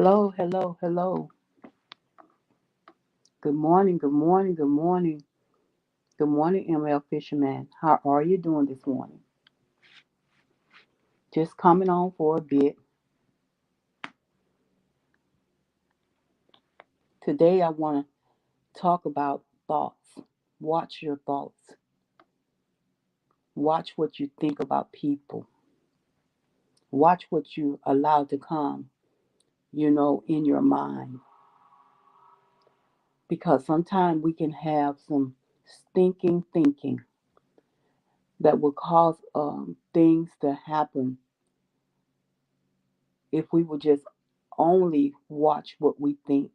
Hello, hello, hello. Good morning, good morning, good morning. Good morning, ML Fisherman. How are you doing this morning? Just coming on for a bit. Today I want to talk about thoughts. Watch your thoughts. Watch what you think about people. Watch what you allow to come, in your mind. Because sometimes we can have some stinking thinking that will cause things to happen if we would just only watch what we think,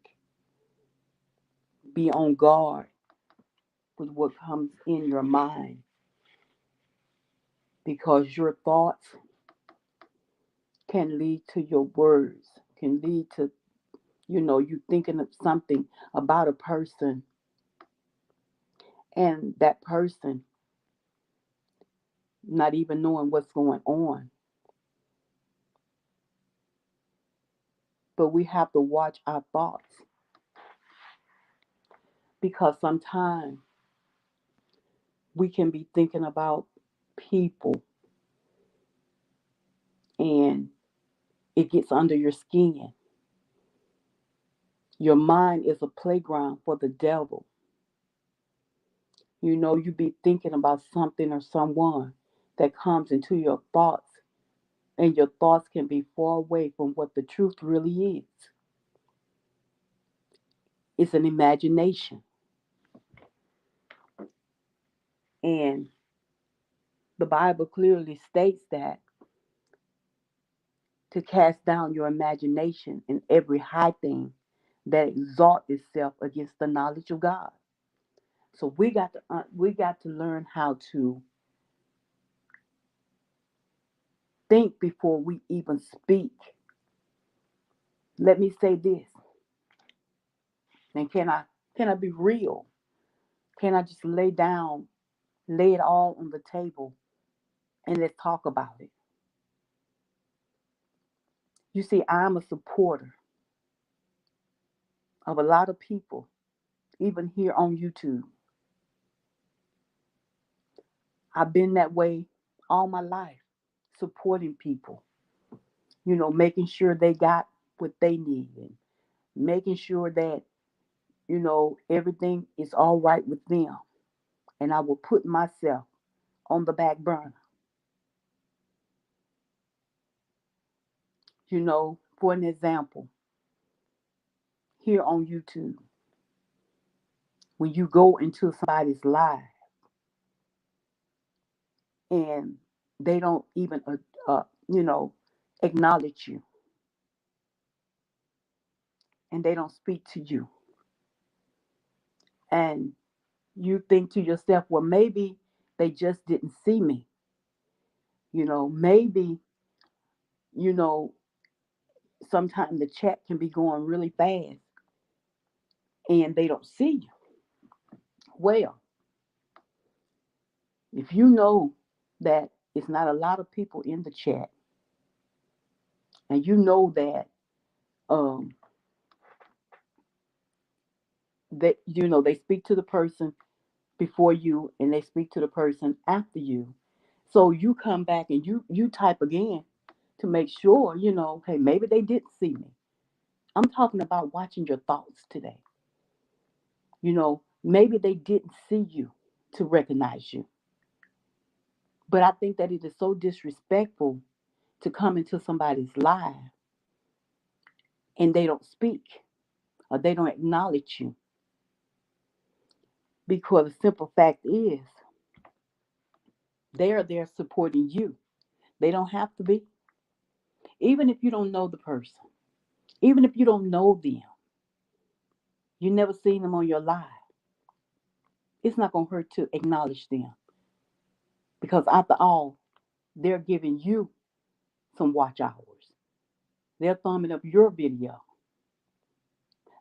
be on guard with what comes in your mind, because your thoughts can lead to your words, can lead to, you thinking of something about a person, and that person not even knowing what's going on. But we have to watch our thoughts because sometimes we can be thinking about people and it gets under your skin. Your mind is a playground for the devil. You be thinking about something or someone that comes into your thoughts, and your thoughts can be far away from what the truth really is. It's an imagination. And the Bible clearly states that to cast down your imagination and every high thing that exalt itself against the knowledge of God. So we got to learn how to think before we even speak. Let me say this, and can I be real? Can I just lay it all on the table, and let's talk about it? You see, I'm a supporter of a lot of people, even here on YouTube. I've been that way all my life, supporting people, making sure they got what they need, and making sure that, everything is all right with them. And I will put myself on the back burner, for an example, here on YouTube. When you go into somebody's life and they don't even, acknowledge you, and they don't speak to you, and you think to yourself, well, maybe they just didn't see me. Maybe, you know, sometimes the chat can be going really fast and they don't see you. Well, if you know that it's not a lot of people in the chat, and you know that um they speak to the person before you and they speak to the person after you. So you come back and you type again to make sure, hey, maybe they didn't see me. I'm talking about watching your thoughts today. Maybe they didn't see you to recognize you. But I think that it is so disrespectful to come into somebody's life and they don't speak or they don't acknowledge you, because the simple fact is they're there supporting you. They don't have to be. Even if you don't know the person, even if you don't know them, you never seen them on your live, it's not going to hurt to acknowledge them, because after all, they're giving you some watch hours. They're thumbing up your video.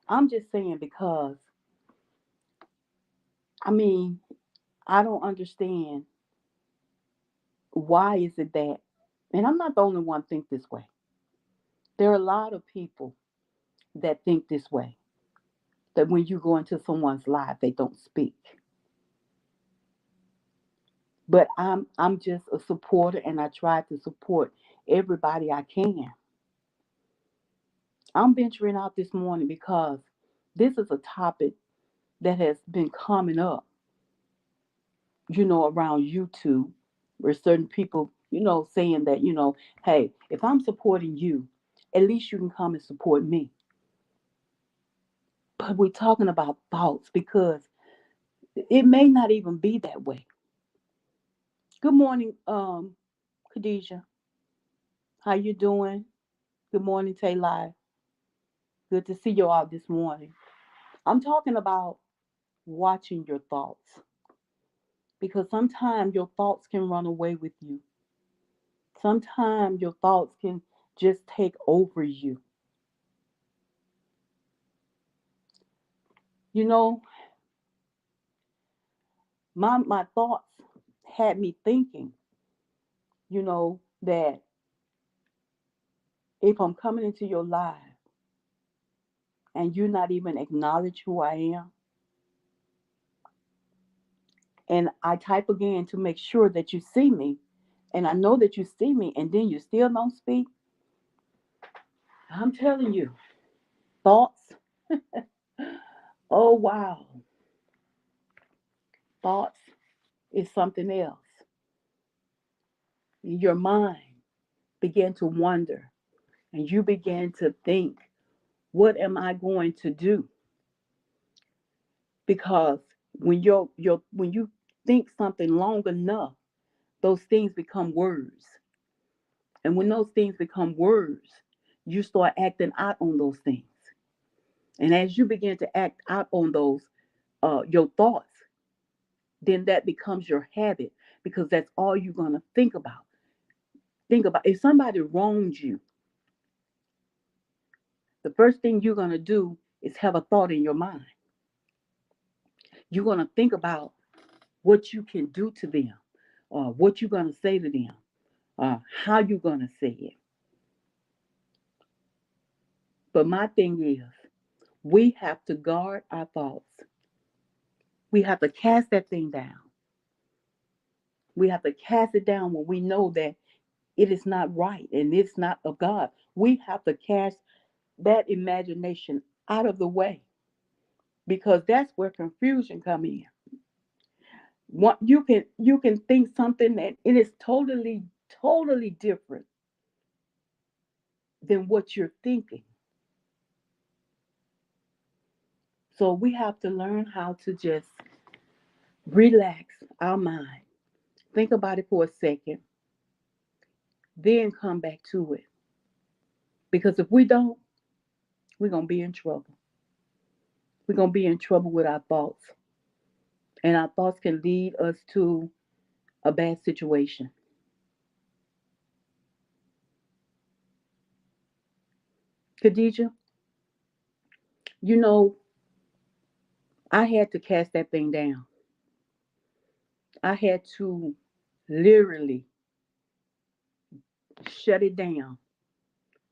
I'm just saying, because, I mean, I don't understand why is it that, and I'm not the only one think this way. There are a lot of people that think this way, that when you go into someone's life, they don't speak. But I'm just a supporter, and I try to support everybody I can. I'm venturing out this morning because this is a topic that has been coming up, around YouTube, where certain people, saying that, hey, if I'm supporting you, at least you can come and support me. But we're talking about thoughts because it may not even be that way. Good morning, Khadijah. How you doing? Good morning, Taylor. Good to see you all this morning. I'm talking about watching your thoughts because sometimes your thoughts can run away with you. Sometimes your thoughts can just take over you. You know, my thoughts had me thinking, that if I'm coming into your life and you not even acknowledge who I am, and I type again to make sure that you see me, and I know that you see me, and then you still don't speak, I'm telling you, thoughts, oh wow, thoughts is something else. Your mind began to wonder, and you began to think, what am I going to do? Because when you think something long enough, those things become words. And when those things become words, you start acting out on those things. And as you begin to act out on those, your thoughts, then that becomes your habit because that's all you're going to think about. Think about if somebody wrongs you, the first thing you're going to do is have a thought in your mind. You're going to think about what you can do to them, or what you're going to say to them, how you're going to say it. But my thing is, we have to guard our thoughts. We have to cast that thing down. We have to cast it down when we know that it is not right and it's not of God. We have to cast that imagination out of the way because that's where confusion come in. What you can think something that it is totally different than what you're thinking. So we have to learn how to just relax our mind. Think about it for a second, then come back to it. Because if we don't, we're going to be in trouble. We're going to be in trouble with our thoughts. And our thoughts can lead us to a bad situation. Khadijah, you know, I had to cast that thing down. I had to literally shut it down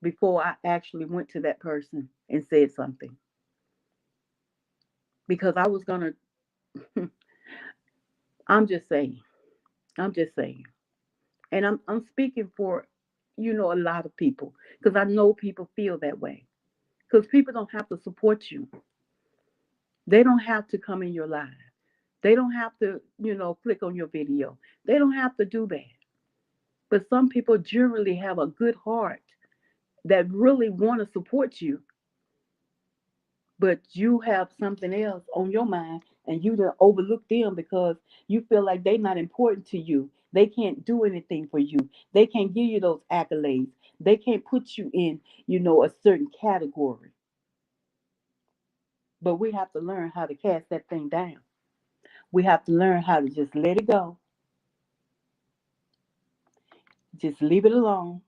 before I actually went to that person and said something. Because I was going to, I'm just saying, I'm just saying. And I'm speaking for, a lot of people because I know people feel that way. Because people don't have to support you. They don't have to come in your life. They don't have to, click on your video. They don't have to do that. But some people generally have a good heart that really want to support you, but you have something else on your mind and you don't overlook them because you feel like they're not important to you. They can't do anything for you. They can't give you those accolades. They can't put you in, a certain category. But we have to learn how to cast that thing down. We have to learn how to just let it go. Just leave it alone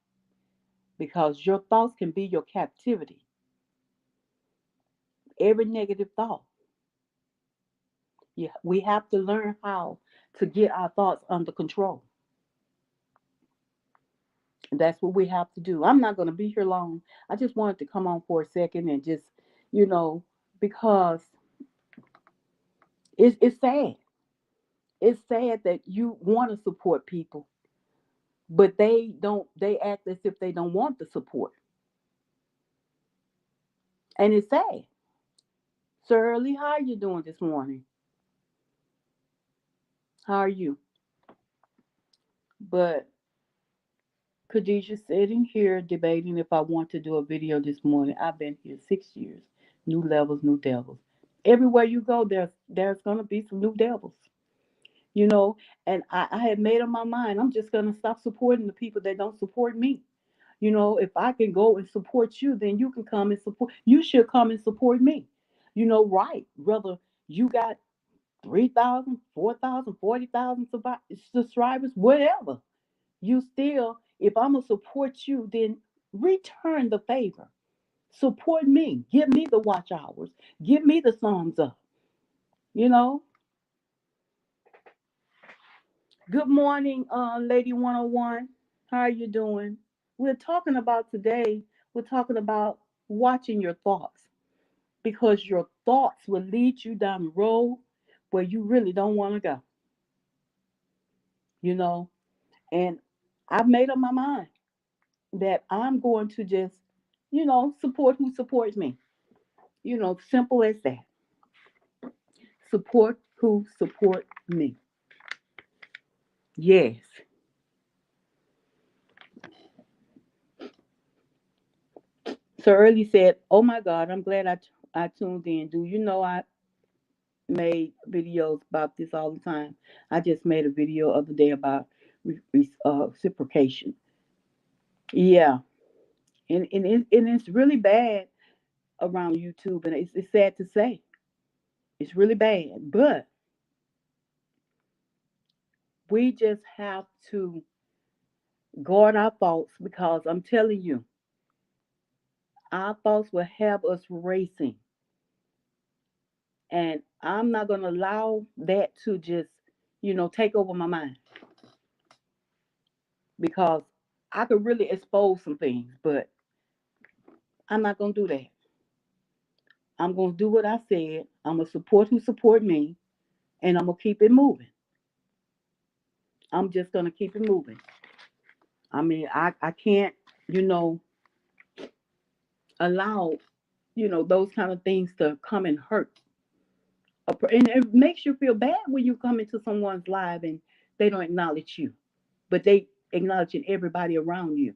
because your thoughts can be your captivity. Every negative thought. Yeah, we have to learn how to get our thoughts under control. That's what we have to do. I'm not going to be here long. I just wanted to come on for a second and just, you know, because it's sad. It's sad that you want to support people, but they don't. They act as if they don't want the support, and it's sad. Sir Early, how are you doing this morning? How are you? But Khadijah sitting here debating if I want to do a video this morning. I've been here 6 years. New levels, new devils. Everywhere you go, there's gonna be some new devils. You know, and I had made up my mind. I'm just gonna stop supporting the people that don't support me. You know, if I can go and support you, then you can come and support. You should come and support me. You know, right? Whether you got 3,000, 4,000, 40,000 subscribers, whatever. You still, if I'm gonna support you, then return the favor. Support me. Give me the watch hours. Give me the thumbs up. You know. Good morning, Lady 101. How are you doing? We're talking about today. We're talking about watching your thoughts because your thoughts will lead you down the road where you really don't want to go. You know. And I've made up my mind that I'm going to just, support who supports me. Simple as that. Support who support me. Yes. So Early said, "Oh my God, I'm glad I tuned in. Do you know I made videos about this all the time? I just made a video other day about reciprocation. Yeah, and it's really bad around YouTube, and it's sad to say it's really bad. But we just have to guard our thoughts because I'm telling you, our thoughts will have us racing. And I'm not going to allow that to just, take over my mind because I could really expose some things, but I'm not going to do that. I'm going to do what I said. I'm going to support who support me, and I'm going to keep it moving. I'm just going to keep it moving. I mean, I can't, you know, allow, those kind of things to come and hurt. And it makes you feel bad when you come into someone's life and they don't acknowledge you, but they acknowledging everybody around you.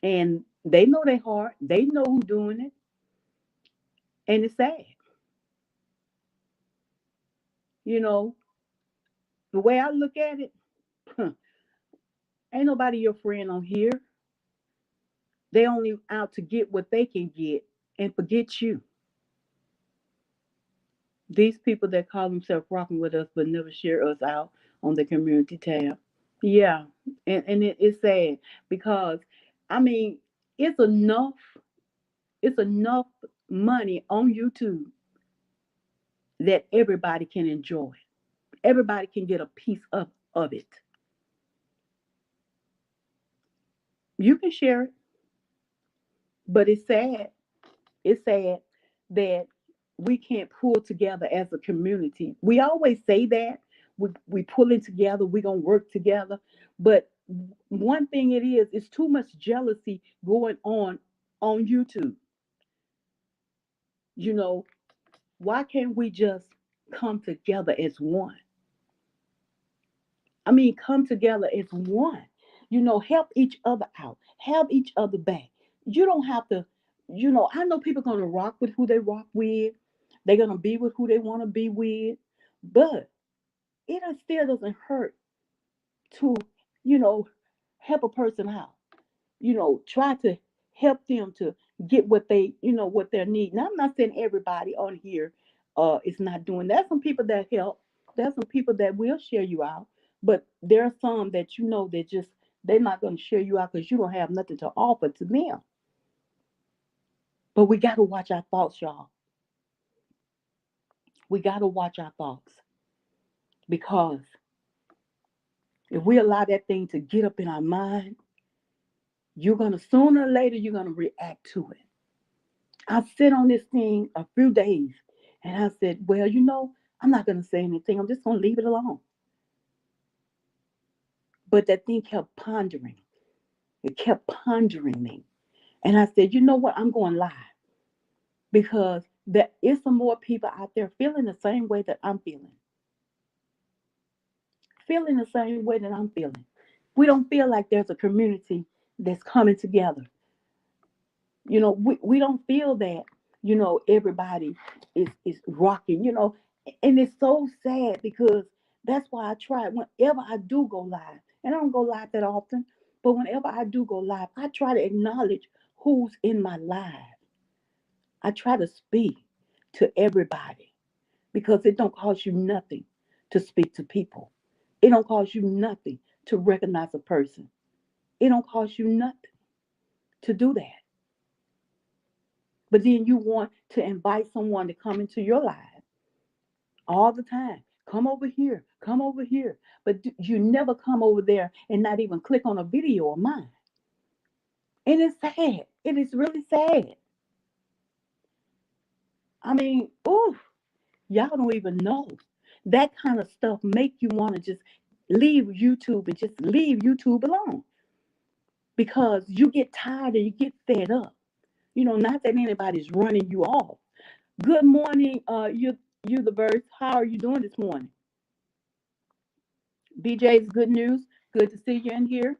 And they know their heart. They know who's doing it. And it's sad. You know, the way I look at it, ain't nobody your friend on here. They only out to get what they can get and forget you. These people that call themselves rocking with us but never share us out on the community tab. Yeah. And it's sad because I mean, it's enough, it's enough money on YouTube that everybody can enjoy. Everybody can get a piece of it. You can share it, but it's sad. It's sad that we can't pull together as a community. We always say that we pulling together, we're gonna work together. But one thing it is, it's too much jealousy going on YouTube. You know, why can't we just come together as one? I mean, come together as one. Help each other out, help each other back. You don't have to, I know people gonna rock with who they rock with. They're gonna be with who they want to be with, but still doesn't hurt to, you know, help a person out. Try to help them to get what what they need. Now, I'm not saying everybody on here is not doing that. Some people that help. There's some people that will share you out, but there are some that that just they're not going to share you out because you don't have nothing to offer to them. But we got to watch our thoughts, y'all. We got to watch our thoughts because If we allow that thing to get up in our mind, you're going to sooner or later, you're going to react to it. I sit on this thing a few days and I said, well, I'm not going to say anything. I'm just going to leave it alone. But that thing kept pondering. It kept pondering me. And I said, you know what? I'm going live because there is some more people out there feeling the same way that I'm feeling the same way that I'm feeling. We don't feel like there's a community that's coming together. We don't feel that, everybody is rocking, and it's so sad because that's why I try whenever I do go live, and I don't go live that often, but whenever I do go live, I try to acknowledge who's in my life. I try to speak to everybody because it don't cost you nothing to speak to people. It don't cost you nothing to recognize a person. It don't cost you nothing to do that. But then you want to invite someone to come into your life all the time. Come over here, come over here. But you never come over there and not even click on a video of mine. And it's sad. It is really sad. I mean, ooh, y'all don't even know. That kind of stuff make you want to just leave YouTube and just leave YouTube alone because you get tired and you get fed up. Not that anybody's running you off. Good morning, you the birds. How are you doing this morning? BJ's good news. Good to see you in here.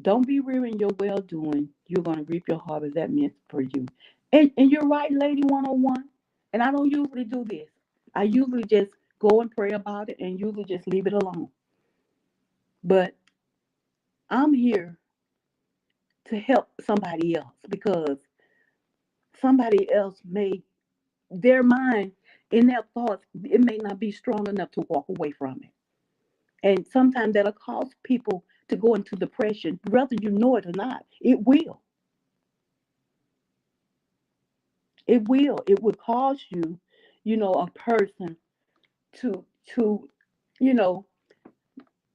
Don't be weary in your well doing. You're gonna reap your harvest that meant for you. And you're right, lady 101. And I don't usually do this. I usually just go and pray about it and usually just leave it alone. But I'm here to help somebody else because somebody else may their mind and their thoughts, it may not be strong enough to walk away from it. And sometimes that'll cause people to go into depression, whether you know it or not. It will. It will. It would cause you, a person to, you know,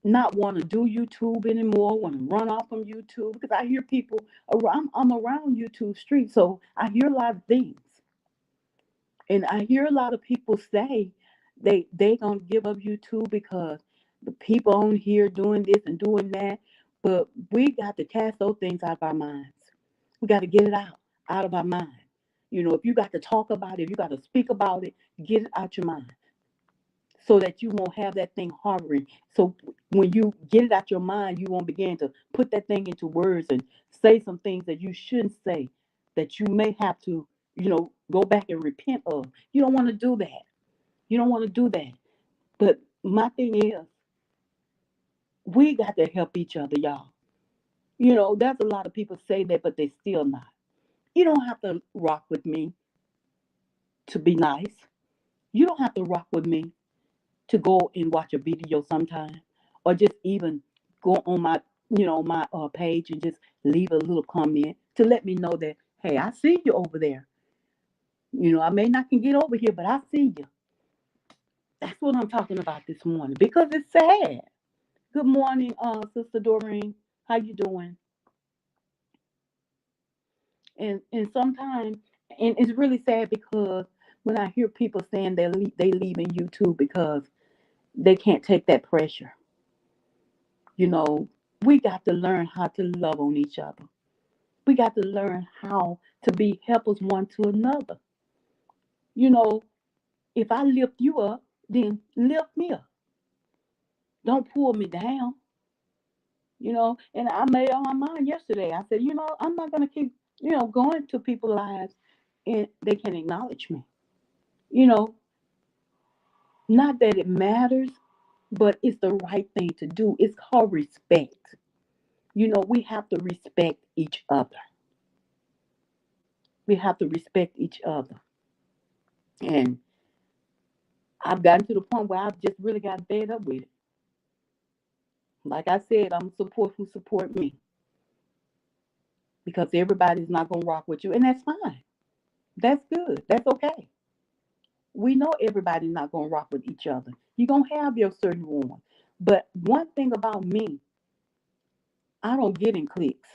not want to do YouTube anymore, want to run off from YouTube. Because I hear people around, I'm around YouTube street, so I hear a lot of things. And I hear a lot of people say they gonna give up YouTube because the people on here doing this and doing that. But we got to cast those things out of our minds. We got to get it out of our mind. If you got to talk about it, if you got to speak about it, get it out your mind so that you won't have that thing harboring. So when you get it out your mind, you won't begin to put that thing into words and say some things that you shouldn't say, that you may have to, go back and repent of. You don't want to do that. You don't want to do that. But my thing is, we got to help each other, y'all. There's a lot of people say that, but they still not. You don't have to rock with me to be nice. You don't have to rock with me to go and watch a video sometime, or just even go on my page and just leave a little comment to let me know that, hey, I see you over there. I may not can get over here, but I see you. That's what I'm talking about this morning because it's sad. Good morning, Sister Doreen. How you doing? And sometimes, and it's really sad because when I hear people saying they leaving YouTube because they can't take that pressure. You know, we got to learn how to love on each other. We got to learn how to be helpers one to another. You know, if I lift you up, then lift me up. Don't pull me down. And I made up my mind yesterday. I said, I'm not gonna keep, going to people's lives and they can acknowledge me. You know, not that it matters, but it's the right thing to do. It's called respect. We have to respect each other. We have to respect each other. And I've gotten to the point where I've just really got fed up with it. Like I said, I'm support who support me because everybody's not gonna rock with you, and that's fine. That's good. That's okay. We know everybody's not gonna rock with each other. You're gonna have your certain one. But one thing about me, I don't get in clicks.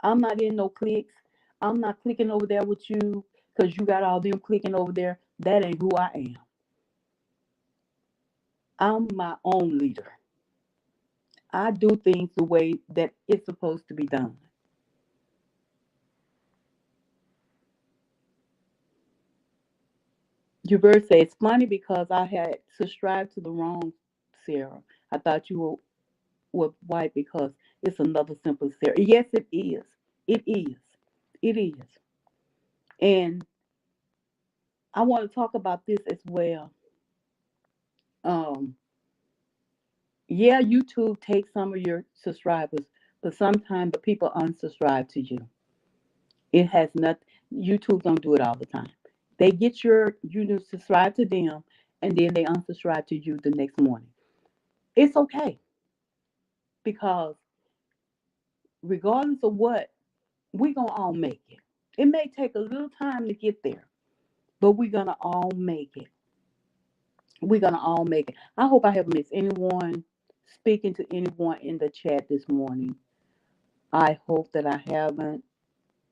I'm not in no clicks. I'm not clicking over there with you because you got all them clicking over there. That ain't who I am. I'm my own leader. I do things the way that it's supposed to be done. Hubert said it's funny because I had subscribed to the wrong Sarah. I thought you were white because it's another simple Sarah. Yes, it is. It is. It is. And I want to talk about this as well. Um, yeah, YouTube takes some of your subscribers, but sometimes the people unsubscribe to you. It has not. YouTube don't do it all the time. They get subscribe to them, and then they unsubscribe to you the next morning. It's okay because regardless of what, we gonna all make it. It may take a little time to get there, but we're gonna all make it. We're gonna all make it. I hope I haven't missed anyone speaking to anyone in the chat this morning. I hope that I haven't.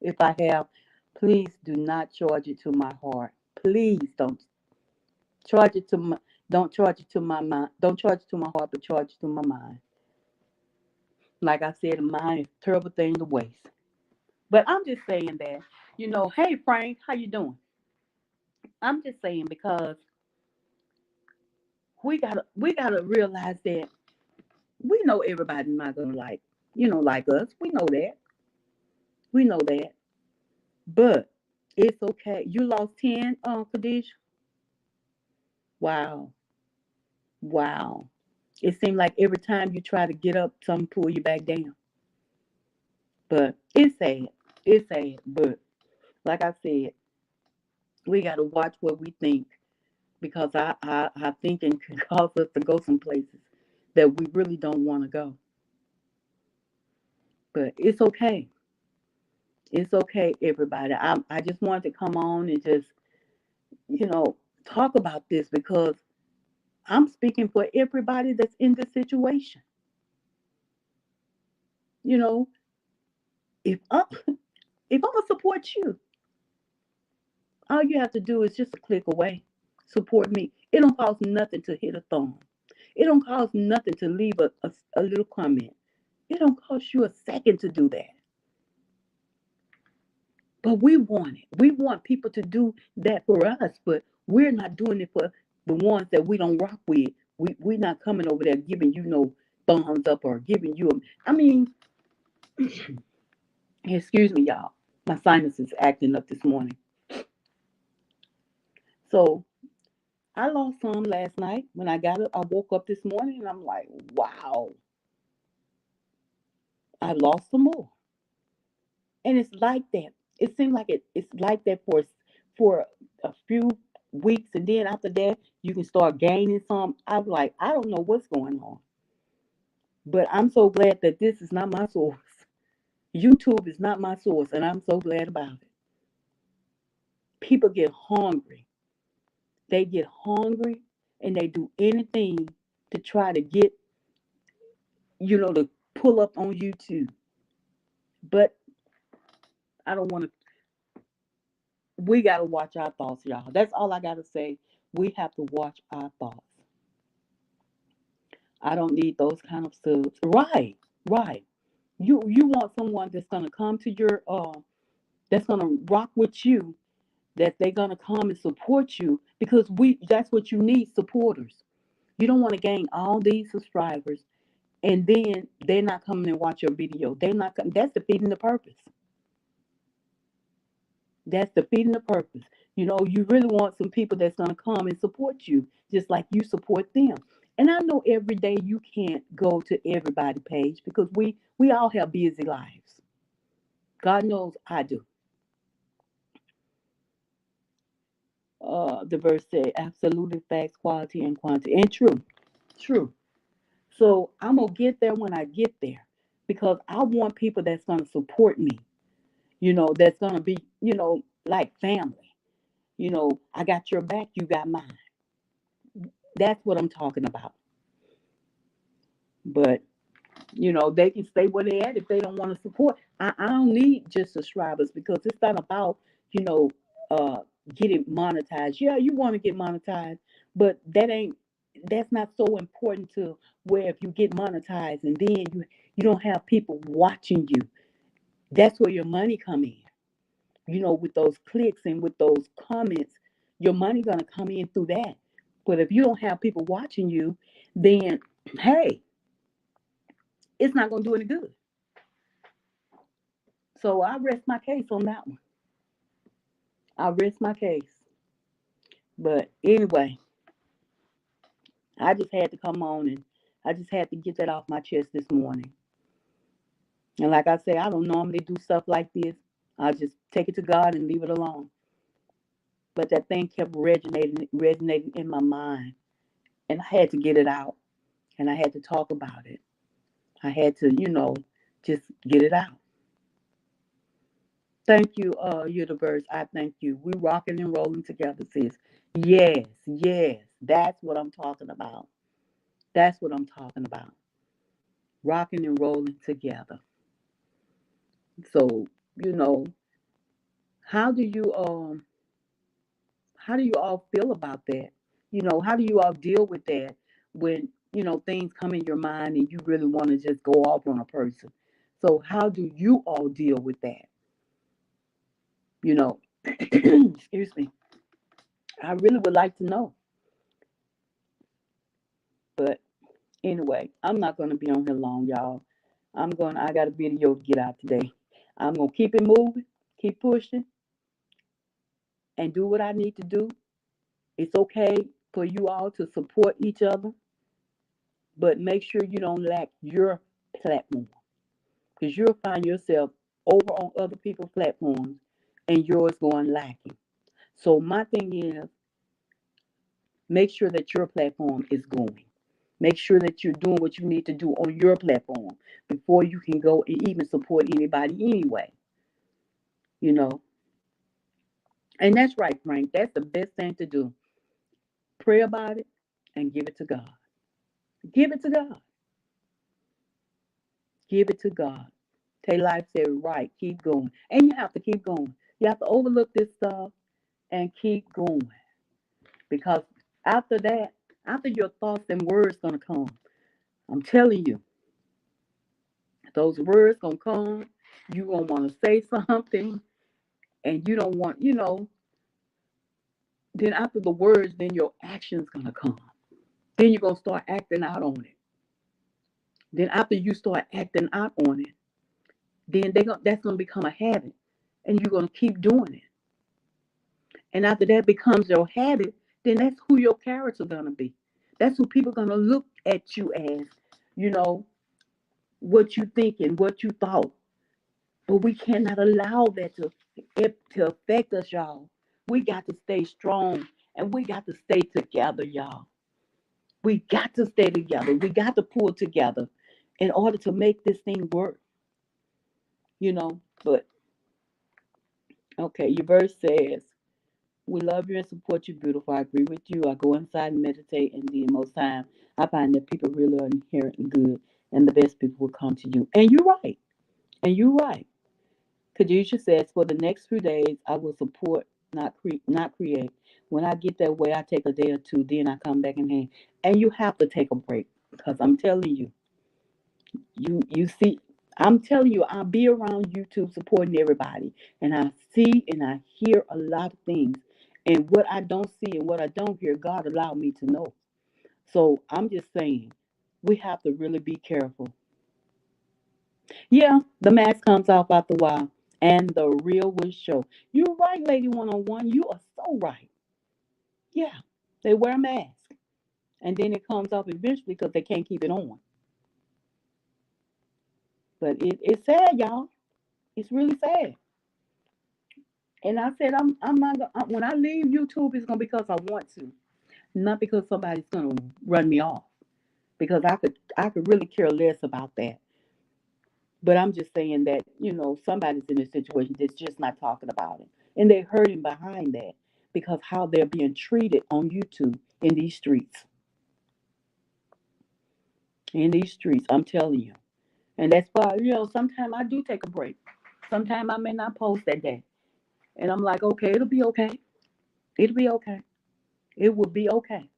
If I have, please do not charge it to my heart. Please don't charge it to my don't charge it to my mind. Don't charge it to my heart, but charge it to my mind. Like I said, a mind is a terrible thing to waste. But I'm just saying that, hey Frank, how you doing? I'm just saying because we gotta realize that we know everybody's not gonna like us. We know that. We know that. But it's okay. You lost 10, Khadijah? Wow. Wow. It seemed like every time you try to get up, something pull you back down. But it's sad. It's sad. But like I said, we got to watch what we think because our thinking can cause us to go some places that we really don't want to go. But it's okay. It's okay, everybody. I just wanted to come on and just, you know, talk about this because I'm speaking for everybody that's in this situation. You know, if I'm, if I'm gonna support you, all you have to do is just a click away. Support me. It don't cost nothing to hit a thumb. It don't cost nothing to leave a little comment. It don't cost you a second to do that. But we want it. We want people to do that for us, but we're not doing it for the ones that we don't rock with. We're not coming over there giving you no thumbs up or giving you a, I mean, excuse me, y'all. My sinus is acting up this morning. So I lost some last night. When I got up, I woke up this morning and I'm like, wow, I lost some more. And it's like that. It seems like it's like that for a few weeks, and then after that, you can start gaining some. I'm like, I don't know what's going on, but I'm so glad that this is not my source. YouTube is not my source, and I'm so glad about it. People get hungry. They get hungry, and they do anything to try to get to pull up on YouTube. But I don't want to. We got to watch our thoughts, y'all. That's all I got to say. We have to watch our thoughts. I don't need those kind of subs. Right, right. You want someone that's gonna come to your that's gonna rock with you, that they're gonna come and support you because we that's what you need, supporters. You don't want to gain all these subscribers and then they're not coming and watch your video. They're not that's defeating the purpose. That's defeating the purpose. You really want some people that's going to come and support you, just like you support them. And I know every day you can't go to everybody's page because we all have busy lives. God knows I do. The verse said, absolutely facts, quality, and quantity. And true, true. So I'm going to get there when I get there because I want people that's going to support me, that's going to be, like family. I got your back, you got mine. That's what I'm talking about. But they can stay where they at if they don't want to support. I don't need just subscribers because it's not about, you know, uh getting monetized. Yeah, you want to get monetized, but that's not so important to where if you get monetized and then you don't have people watching you. That's where your money come in. With those clicks and with those comments, your money gonna come in through that. But if you don't have people watching you, then hey, it's not gonna do any good. So I rest my case on that one. I rest my case. But anyway, I just had to come on and I just had to get that off my chest this morning. And like I say, I don't normally do stuff like this. I just take it to God and leave it alone. But that thing kept resonating in my mind. And I had to get it out. And I had to talk about it. I had to, just get it out. Thank you, universe. I thank you. We rocking and rolling together, sis. Yes, yes. That's what I'm talking about. That's what I'm talking about. Rocking and rolling together. So, you know, how do you how do you all feel about that? How do you all deal with that when, things come in your mind and you really want to just go off on a person? So how do you all deal with that? You know, excuse me. I really would like to know. But anyway, I'm not gonna be on here long, y'all. I got a video to get out today. I'm gonna keep it moving, keep pushing, and do what I need to do. It's okay for you all to support each other, but make sure you don't lack your platform because you'll find yourself over on other people's platforms and yours going lacking. So my thing is make sure that your platform is going. Make sure that you're doing what you need to do on your platform before you can go and even support anybody anyway. You know, and that's right, Frank. That's the best thing to do. Pray about it and give it to God. Give it to God. Give it to God. Tay Life said, right, keep going. And you have to keep going. You have to overlook this stuff and keep going. Because after that, after your thoughts and words gonna come. I'm telling you, those words gonna come. You gonna want to say something, and you don't want, then after the words, then your action's gonna come. Then you're gonna start acting out on it. Then after you start acting out on it, then that's gonna become a habit, and you're gonna keep doing it. And after that becomes your habit, then that's who your character's gonna be. That's who people gonna look at you as, you know, what you think and what you thought. But we cannot allow that to affect us, y'all. We got to stay strong and we got to stay together, y'all. We got to stay together. We got to pull together in order to make this thing work, you know. But okay, your verse says, we love you and support you, beautiful. I agree with you. I go inside and meditate, and then most time I find that people really are inherently good, and the best people will come to you. And you're right. And you're right. Khadijah says, for the next few days, I will support, not create. When I get that way, I take a day or two, then I come back in hand. And you have to take a break because I'm telling you, you see, I'm telling you, I'll be around YouTube supporting everybody, and I see and I hear a lot of things, and what I don't see and what I don't hear, God allowed me to know. So I'm just saying, we have to really be careful. Yeah, the mask comes off after a while, and the real will show. You're right, Lady One on One. You are so right. Yeah, they wear a mask, and then it comes off eventually because they can't keep it on. But it's sad, y'all. It's really sad. And I said, I'm not gonna, when I leave YouTube, it's gonna be because I want to, not because somebody's gonna run me off. Because I could really care less about that. But I'm just saying that somebody's in a situation that's just not talking about it, and they're hurting behind that because how they're being treated on YouTube in these streets. in these streets. I'm telling you. And that's why, sometimes I do take a break. Sometimes I may not post that day. And I'm like, okay, it'll be okay. It'll be okay. It will be okay.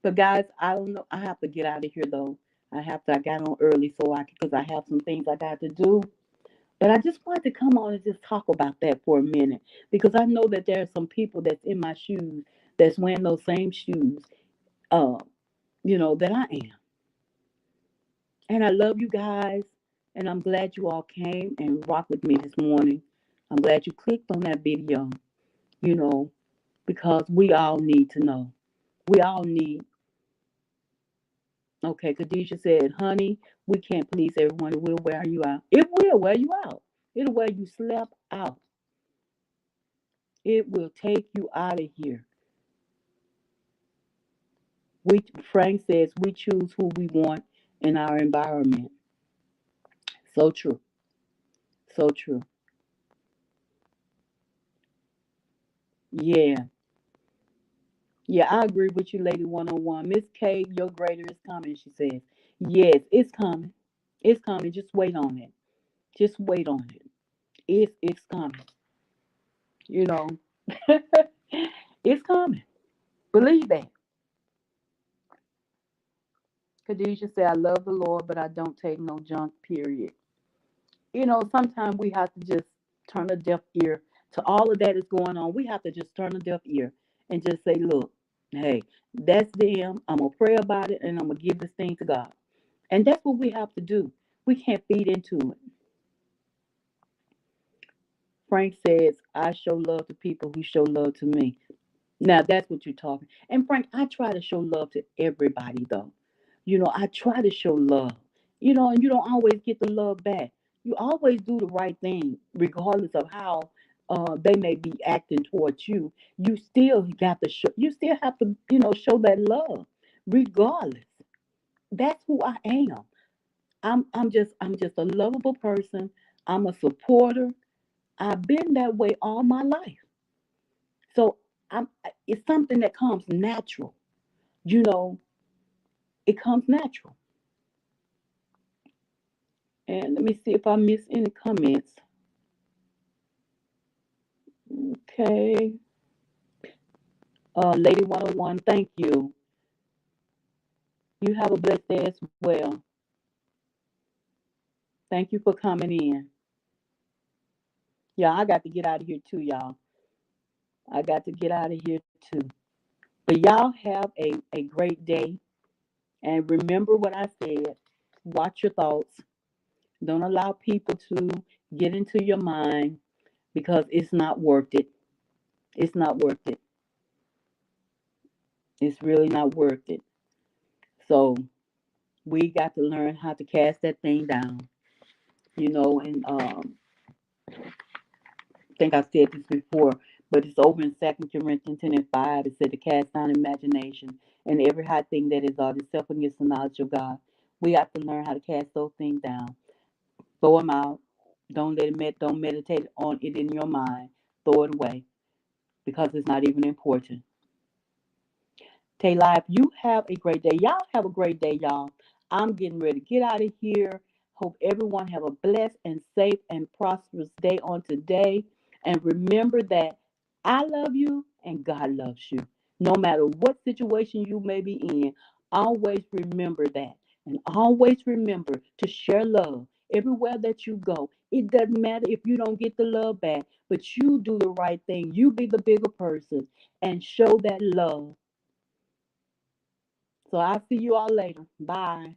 But guys, I don't know. I have to get out of here though. I got on early so because I have some things I got to do. But I just wanted to come on and just talk about that for a minute because I know that there are some people that's in my shoes that's wearing those same shoes, uh, that I am. And I love you guys, and I'm glad you all came and rocked with me this morning. I'm glad you clicked on that video, you know, because we all need to know. We all need. Okay, Khadijah said, honey, we can't please everyone. It will wear you out. It will wear you out. It'll wear you slap out. It will take you out of here. Frank says we choose who we want in our environment. So true. So true. Yeah. Yeah, I agree with you, Lady 101. Miss K, your grader is coming, she says. Yes, it's coming. It's coming. Just wait on it. Just wait on it. It's coming. You know. It's coming. Believe that. Khadijah said, I love the Lord, but I don't take no junk, period. Sometimes we have to just turn a deaf ear to all of that is going on. We have to just turn a deaf ear and just say, look, hey, that's them. I'm going to pray about it and I'm going to give this thing to God. And that's what we have to do. We can't feed into it. Frank says, I show love to people who show love to me. Now that's what you're talking. And Frank, I try to show love to everybody though. I try to show love. And you don't always get the love back. You always do the right thing, regardless of how they may be acting towards you. You still got to show. You still have to, show that love, regardless. That's who I am. I'm just a lovable person. I'm a supporter. I've been that way all my life. So it's something that comes natural. You know, it comes natural. And let me see if I miss any comments. Okay. Lady 101, thank you. You have a blessed day as well. Thank you for coming in. Yeah, I got to get out of here too, y'all. I got to get out of here too. But y'all have a great day. And remember what I said. Watch your thoughts. Don't allow people to get into your mind because it's not worth it. It's not worth it. It's really not worth it. So we got to learn how to cast that thing down. And I think I said this before, but it's over in 2 Corinthians 10 and 5. It said to cast down imagination and every high thing that is on itself against the knowledge of God. We have to learn how to cast those things down. Throw them out. Don't meditate on it in your mind. Throw it away because it's not even important. Tay Live, you have a great day. Y'all have a great day, y'all. I'm getting ready to get out of here. Hope everyone have a blessed and safe and prosperous day on today. And remember that I love you and God loves you. No matter what situation you may be in, always remember that. And always remember to share love everywhere that you go. It doesn't matter if you don't get the love back, but you do the right thing. You be the bigger person and show that love. So I'll see you all later. Bye.